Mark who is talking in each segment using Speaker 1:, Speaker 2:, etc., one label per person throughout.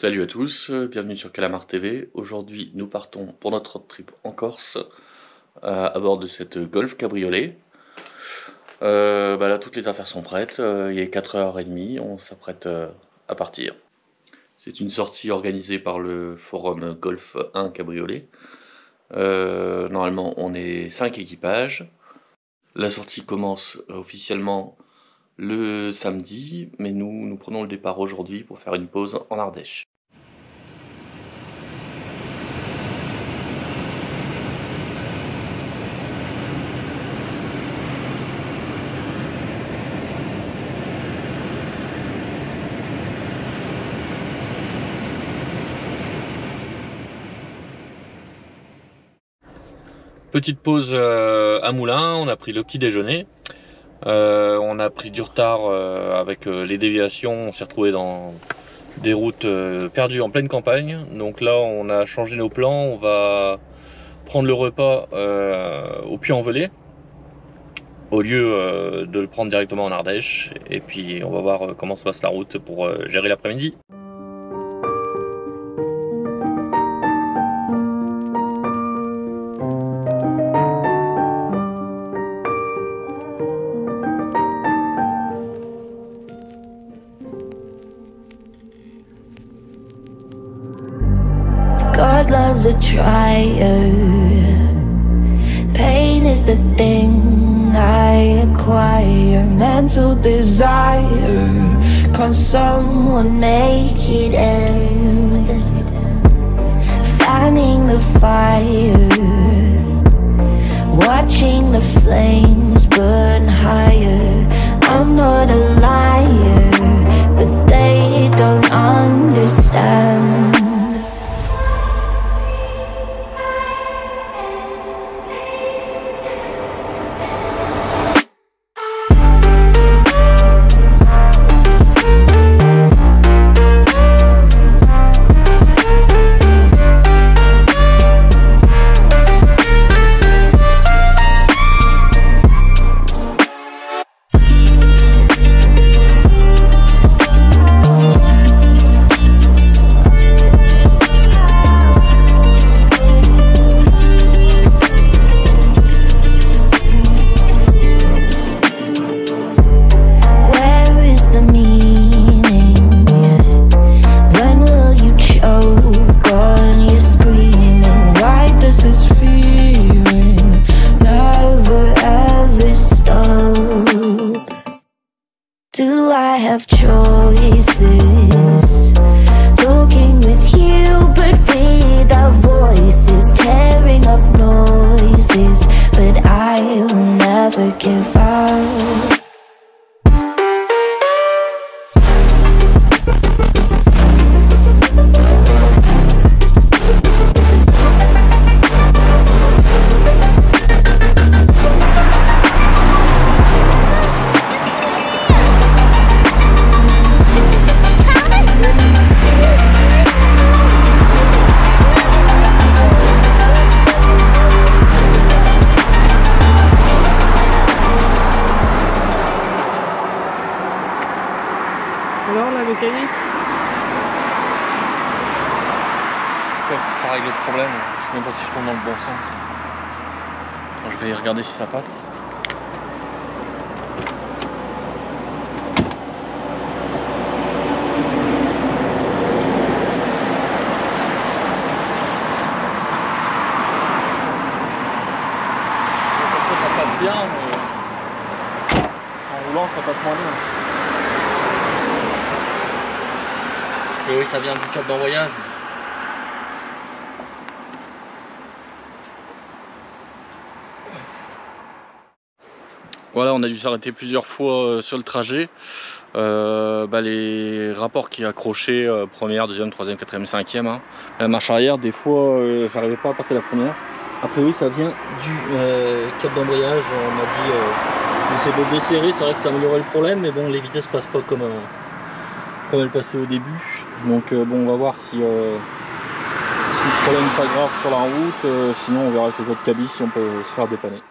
Speaker 1: Salut à tous, bienvenue sur Calamar TV. Aujourd'hui, nous partons pour notre road trip en Corse à bord de cette Golf cabriolet. Là, toutes les affaires sont prêtes. Il est 4h30, on s'apprête à partir. C'est une sortie organisée par le forum Golf 1 Cabriolet. Normalement, on est 5 équipages. La sortie commence officiellement le samedi, mais nous prenons le départ aujourd'hui pour faire une pause en Ardèche. Petite pause à Moulins, on a pris le petit déjeuner. On a pris du retard avec les déviations, on s'est retrouvé dans des routes perdues en pleine campagne. Donc là on a changé nos plans, on va prendre le repas au Puy-en-Velay au lieu de le prendre directement en Ardèche. Et puis on va voir comment se passe la route pour gérer l'après-midi.
Speaker 2: God loves a trier. Pain is the thing I acquire. Mental desire. Can someone make it end? Fanning the fire. Watching the flames burn higher. I'm not a liar, but they don't understand. Do I have choices? Talking with you, but without voices, tearing up noises, but I'll never give up.
Speaker 3: Alors la mécanique?
Speaker 1: Je sais pas si ça règle le problème, je sais même pas si je tourne dans le bon sens. Bon, je vais regarder si ça passe. Comme ça passe bien, mais en roulant ça passe moins bien. Et oui, ça vient du cap d'envoyage. Voilà, on a dû s'arrêter plusieurs fois sur le trajet. Les rapports qui accrochaient première, deuxième, troisième, quatrième, cinquième, hein. La marche arrière, des fois, j'arrivais pas à passer la première. Après oui, ça vient du cap d'embrayage. On m'a dit d'essayer de desserrer. C'est vrai que ça améliorait le problème, mais bon, les vitesses passent pas comme elles passaient au début. Donc bon, on va voir si le problème s'aggrave sur la route. Sinon, on verra avec les autres cabis si on peut se faire dépanner.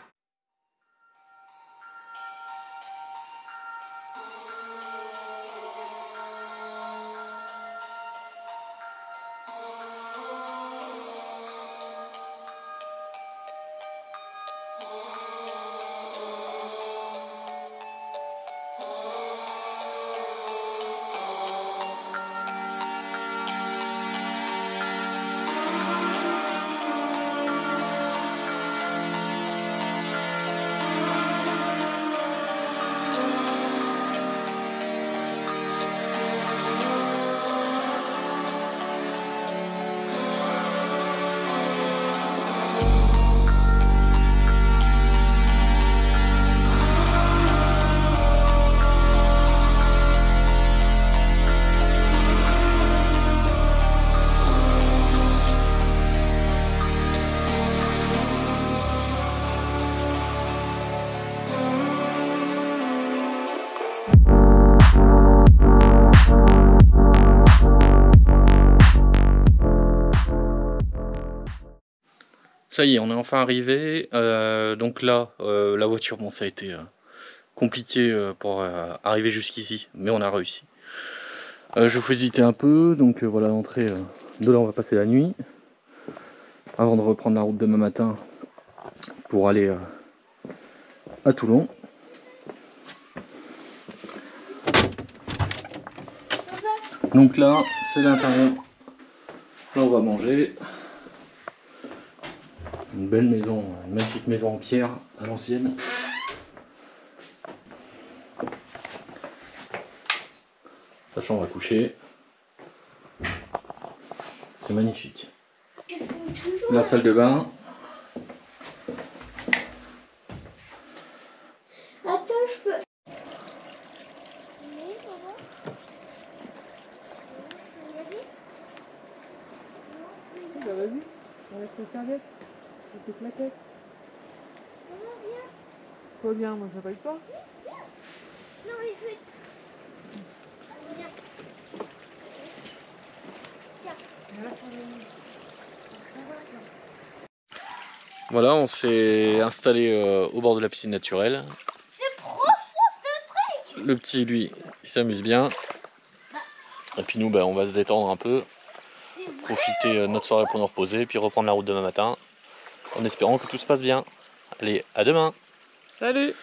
Speaker 1: Ça y est, on est enfin arrivé. Donc là, la voiture, bon, ça a été compliqué pour arriver jusqu'ici, mais on a réussi. Je vous hésiter un peu, donc voilà l'entrée. De là, on va passer la nuit avant de reprendre la route demain matin pour aller à Toulon. Donc là, c'est l'intérieur. Là, on va manger. Une belle maison, une magnifique maison en pierre à l'ancienne. La chambre à coucher. C'est magnifique. La salle de bain.
Speaker 4: Attends, je peux.
Speaker 3: Bah vas-y, avec tes serviettes, avec tes claquettes.
Speaker 4: Maman, viens.
Speaker 3: Quoi bien, moi ça va avec toi?
Speaker 4: Non, mais je vais. Viens.
Speaker 1: Voilà, on s'est installé au bord de la piscine naturelle.
Speaker 4: C'est profond ce truc.
Speaker 1: Le petit, lui, il s'amuse bien. Et puis nous, on va se détendre un peu, profiter de notre soirée pour nous reposer, puis reprendre la route demain matin, en espérant que tout se passe bien. Allez, à demain!
Speaker 3: Salut!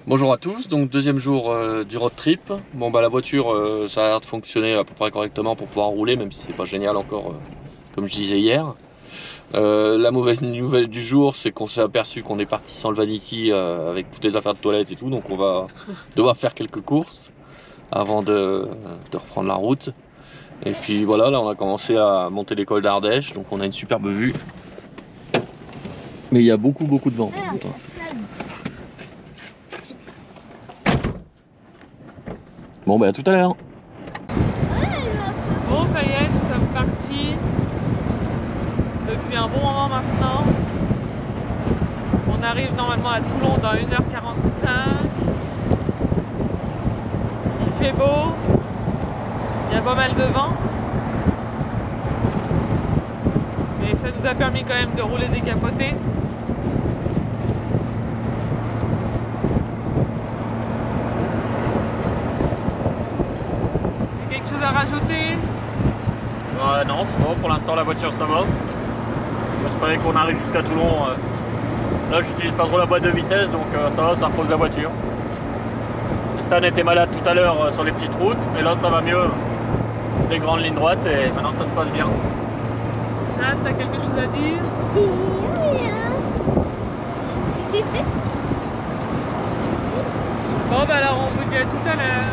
Speaker 1: Bonjour à tous, donc deuxième jour du road trip. Bon la voiture ça a l'air de fonctionner à peu près correctement pour pouvoir rouler, même si c'est pas génial encore comme je disais hier. La mauvaise nouvelle du jour, c'est qu'on s'est aperçu qu'on est parti sans le vanity avec toutes les affaires de toilette et tout, donc on va devoir faire quelques courses avant de reprendre la route. Et puis voilà, là on a commencé à monter l'école d'Ardèche, donc on a une superbe vue. Mais il y a beaucoup de vent. Bon à tout à l'heure.
Speaker 3: Bon, ça y est, nous sommes partis depuis un bon moment maintenant. On arrive normalement à Toulon dans 1h45. Il fait beau, il y a pas mal de vent. Mais ça nous a permis quand même de rouler décapoté. À rajouter?
Speaker 1: Non, c'est bon, pour l'instant la voiture ça va. J'espérais qu'on arrive jusqu'à Toulon. Là j'utilise pas trop la boîte de vitesse, donc ça va, ça repose la voiture. Stan était malade tout à l'heure sur les petites routes, mais là ça va mieux. Les grandes lignes droites et maintenant ça se passe bien.
Speaker 3: Stan, t'as quelque chose à dire? Bon alors on vous dit à tout à l'heure.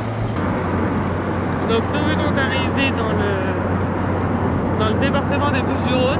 Speaker 3: Donc nous venons d'arriver dans le département des Bouches-du-Rhône.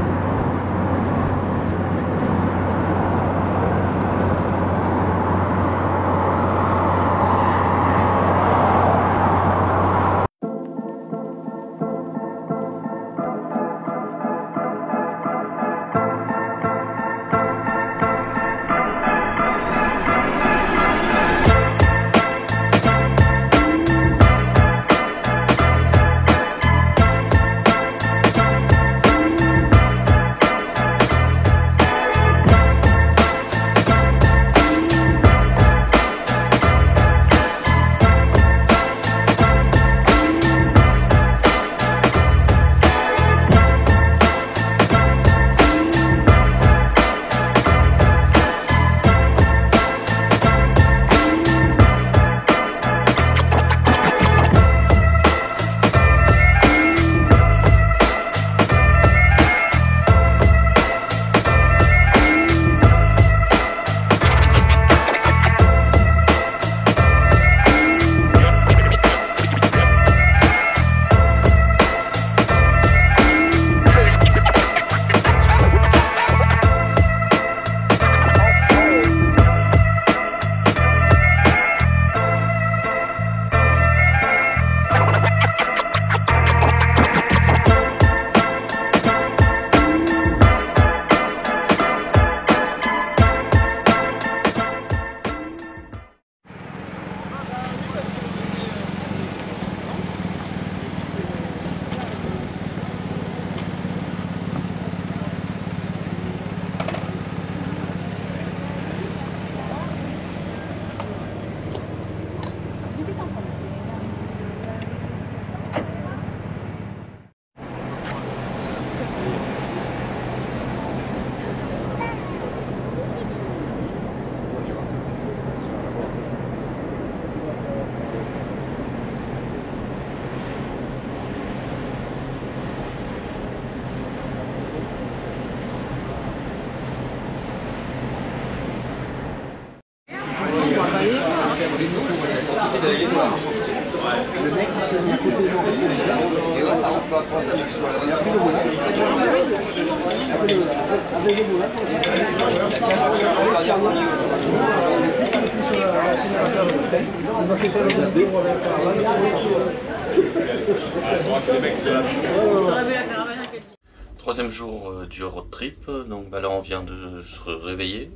Speaker 1: Troisième jour du road trip, donc bah, là on vient de se réveiller.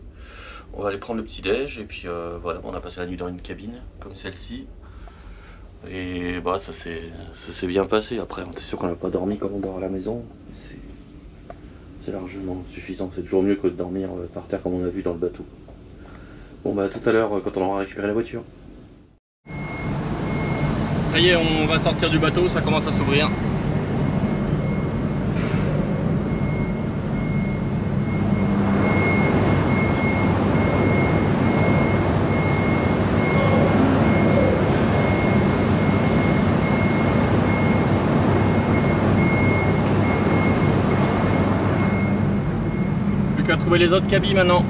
Speaker 1: On va aller prendre le petit déj et puis voilà, on a passé la nuit dans une cabine comme celle-ci. Et bah ça s'est bien passé. Après c'est sûr qu'on n'a pas dormi comme on dort à la maison. C'est largement suffisant, c'est toujours mieux que de dormir par terre comme on a vu dans le bateau. Bon bah à tout à l'heure quand on aura récupéré la voiture. Ça y est, on va sortir du bateau, ça commence à s'ouvrir. Plus qu'à trouver les autres cabines maintenant.